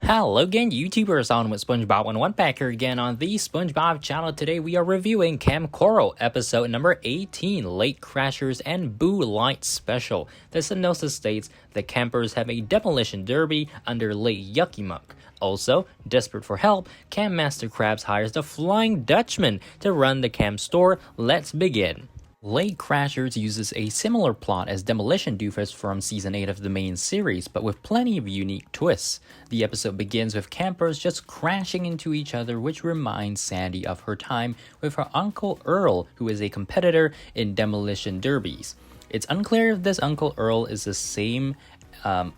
Hello again, YouTubers, on with SpongeBob and one back here again on the SpongeBob channel. Today we are reviewing Kamp Koral episode number 18, Lake Crashers and Boo Light Special. The synopsis states the campers have a demolition derby under Lake Yuckymuck. Also, desperate for help, Camp Master Krabs hires the Flying Dutchman to run the camp store. Let's begin. Lake Crashers uses a similar plot as Demolition Doofus from Season 8 of the main series, but with plenty of unique twists. The episode begins with campers just crashing into each other, which reminds Sandy of her time with her Uncle Earl, who is a competitor in demolition derbies. It's unclear if this Uncle Earl is the same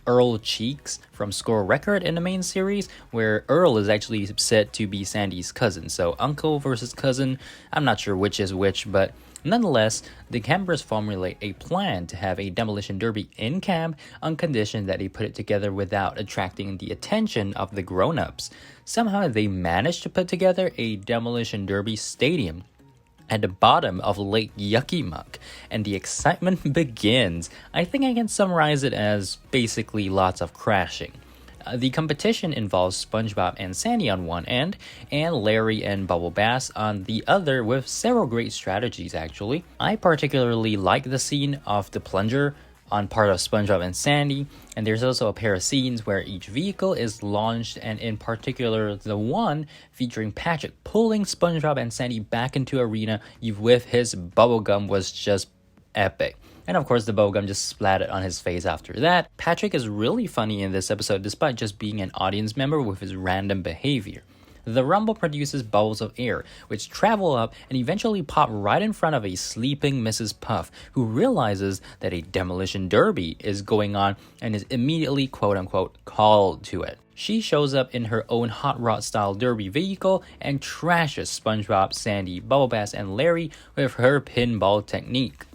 Earl Cheeks from Score Record in the main series, where Earl is actually said to be Sandy's cousin. So uncle versus cousin, I'm not sure which is which, but nonetheless, the campers formulate a plan to have a demolition derby in camp on condition that they put it together without attracting the attention of the grown-ups. Somehow they managed to put together a demolition derby stadium at the bottom of Lake Yuckymuck, and the excitement begins. I think I can summarize it as basically lots of crashing. The competition involves SpongeBob and Sandy on one end, and Larry and Bubble Bass on the other, with several great strategies actually. I particularly like the scene of the plunger on part of SpongeBob and Sandy, and there's also a pair of scenes where each vehicle is launched, and in particular the one featuring Patrick pulling SpongeBob and Sandy back into arena with his bubblegum was just epic. And of course the bubblegum just splattered on his face after that. Patrick is really funny in this episode despite just being an audience member with his random behavior. The rumble produces bubbles of air, which travel up and eventually pop right in front of a sleeping Mrs. Puff, who realizes that a demolition derby is going on and is immediately quote-unquote called to it. She shows up in her own hot rod style derby vehicle and trashes SpongeBob, Sandy, Bubble Bass, and Larry with her pinball technique.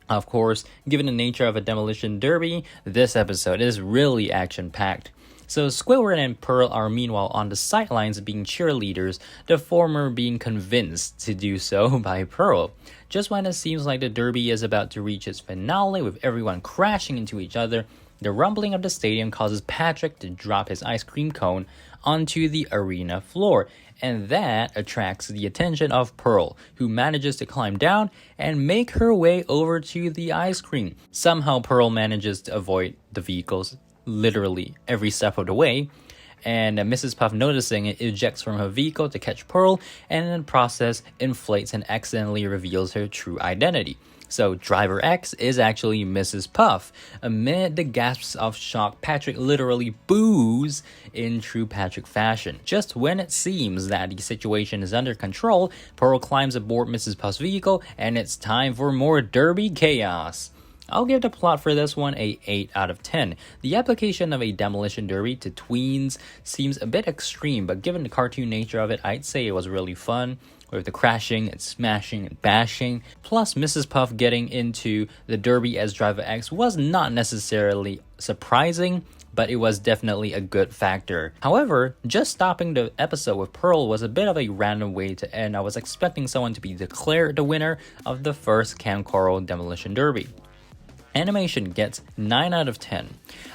Of course, given the nature of a demolition derby, this episode is really action-packed. So Squidward and Pearl are meanwhile on the sidelines being cheerleaders, the former being convinced to do so by Pearl. Just when it seems like the derby is about to reach its finale with everyone crashing into each other, the rumbling of the stadium causes Patrick to drop his ice cream cone onto the arena floor, and that attracts the attention of Pearl, who manages to climb down and make her way over to the ice cream. Somehow Pearl manages to avoid the vehicles literally every step of the way, and Mrs. Puff, noticing it, ejects from her vehicle to catch Pearl, and in the process inflates and accidentally reveals her true identity. So Driver X is actually Mrs. Puff. Amid the gasps of shock, Patrick literally boos in true Patrick fashion. Just when it seems that the situation is under control, Pearl climbs aboard Mrs. Puff's vehicle, and it's time for more derby chaos. I'll give the plot for this one a 8 out of 10. The application of a demolition derby to tweens seems a bit extreme, but given the cartoon nature of it, I'd say it was really fun, with the crashing and smashing and bashing. Plus, Mrs. Puff getting into the derby as Driver X was not necessarily surprising, but it was definitely a good factor. However, just stopping the episode with Pearl was a bit of a random way to end. I was expecting someone to be declared the winner of the first Kamp Koral Demolition Derby. Animation gets 9 out of 10.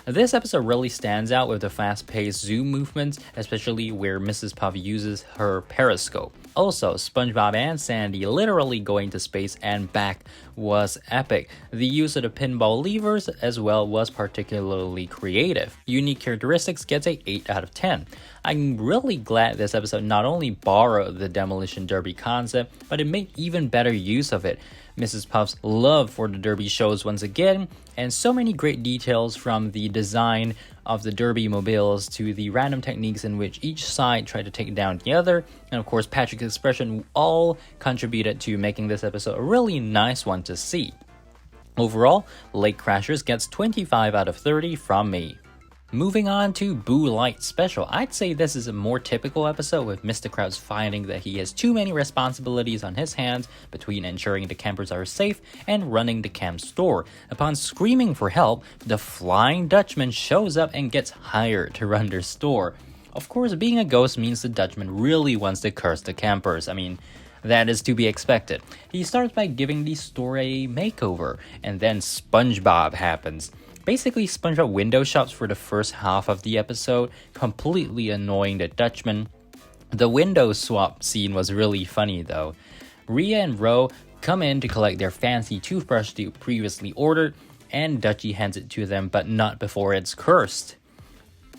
This episode really stands out with the fast-paced zoom movements, especially where Mrs. Puff uses her periscope. Also, SpongeBob and Sandy literally going to space and back was epic. The use of the pinball levers as well was particularly creative. Unique characteristics gets a 8 out of 10. I'm really glad this episode not only borrowed the demolition derby concept, but it made even better use of it. Mrs. Puff's love for the derby shows once again, and so many great details from the design of the derby mobiles to the random techniques in which each side tried to take down the other, and of course Patrick's expression all contributed to making this episode a really nice one to see. Overall, Lake Crashers gets 25 out of 30 from me. Moving on to Boo Light Special, I'd say this is a more typical episode with Mr. Krabs finding that he has too many responsibilities on his hands between ensuring the campers are safe and running the camp store. Upon screaming for help, the Flying Dutchman shows up and gets hired to run their store. Of course, being a ghost means the Dutchman really wants to curse the campers. I mean, that is to be expected. He starts by giving the store a makeover, and then SpongeBob happens. Basically, SpongeBob window shops for the first half of the episode, completely annoying the Dutchman. The window swap scene was really funny though. Rhea and Ro come in to collect their fancy toothbrush they previously ordered, and Dutchie hands it to them, but not before it's cursed.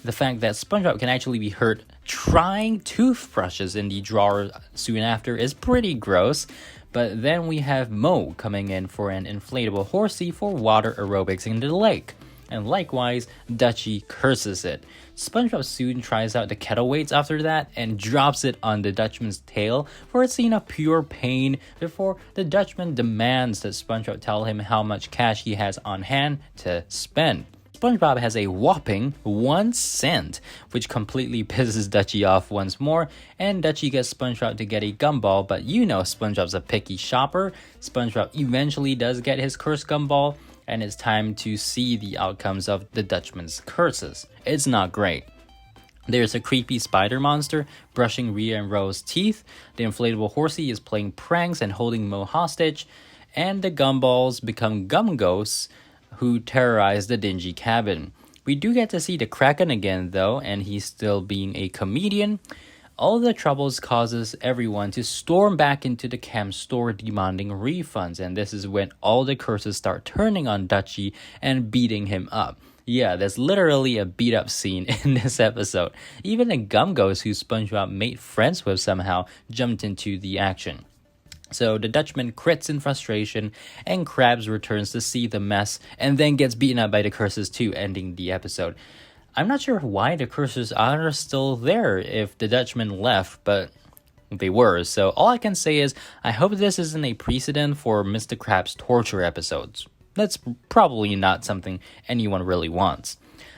The fact that SpongeBob can actually be heard trying toothbrushes in the drawer soon after is pretty gross. But then we have Mo coming in for an inflatable horsey for water aerobics in the lake. And likewise, Dutchie curses it. SpongeBob soon tries out the kettle weights after that and drops it on the Dutchman's tail for a scene of pure pain before the Dutchman demands that SpongeBob tell him how much cash he has on hand to spend. SpongeBob has a whopping 1 cent, which completely pisses Dutchie off once more, and Dutchie gets SpongeBob to get a gumball, but you know SpongeBob's a picky shopper. SpongeBob eventually does get his cursed gumball, and it's time to see the outcomes of the Dutchman's curses. It's not great. There's a creepy spider monster brushing Rhea and Ro's teeth, the inflatable horsey is playing pranks and holding Mo hostage, and the gumballs become gum ghosts who terrorize the dingy cabin. We do get to see the Kraken again though, and he's still being a comedian. All the troubles causes everyone to storm back into the camp store demanding refunds, and this is when all the curses start turning on Dutchie and beating him up. Yeah, there's literally a beat up scene in this episode. Even the gum ghost who SpongeBob made friends with somehow jumped into the action. So the Dutchman crits in frustration, and Krabs returns to see the mess and then gets beaten up by the curses too, ending the episode. I'm not sure why the curses are still there if the Dutchman left, but they were. So all I can say is I hope this isn't a precedent for Mr. Krabs' torture episodes. That's probably not something anyone really wants.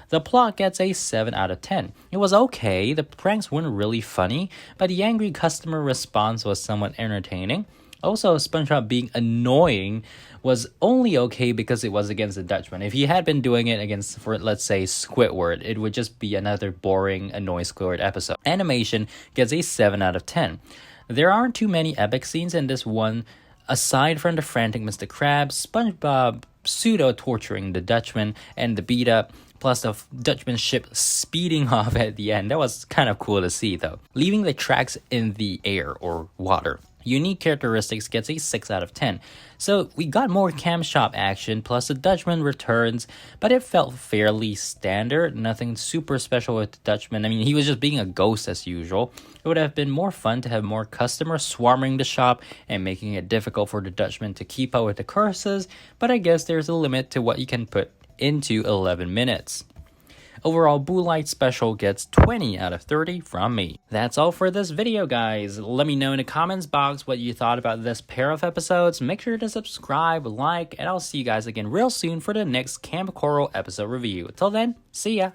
The plot gets a 7 out of 10. It was okay, the pranks weren't really funny, but the angry customer response was somewhat entertaining. Also, SpongeBob being annoying was only okay because it was against the Dutchman. If he had been doing it against, for let's say, Squidward, it would just be another boring, annoy Squidward episode. Animation gets a 7 out of 10. There aren't too many epic scenes in this one, aside from the frantic Mr. Krabs, SpongeBob pseudo-torturing the Dutchman, and the beat-up, plus the Dutchman ship speeding off at the end. That was kind of cool to see though. Leaving the tracks in the air or water. Unique characteristics gets a 6 out of 10. So we got more cam shop action, plus the Dutchman returns, but it felt fairly standard, nothing super special with the Dutchman. I mean, he was just being a ghost as usual. It would have been more fun to have more customers swarming the shop and making it difficult for the Dutchman to keep up with the curses, but I guess there's a limit to what you can put into 11 minutes. Overall, Boo Light Special gets 20 out of 30 from me. That's all for this video, guys. Let me know in the comments box what you thought about this pair of episodes. Make sure to subscribe, like, and I'll see you guys again real soon for the next Kamp Koral episode review. Till then, see ya!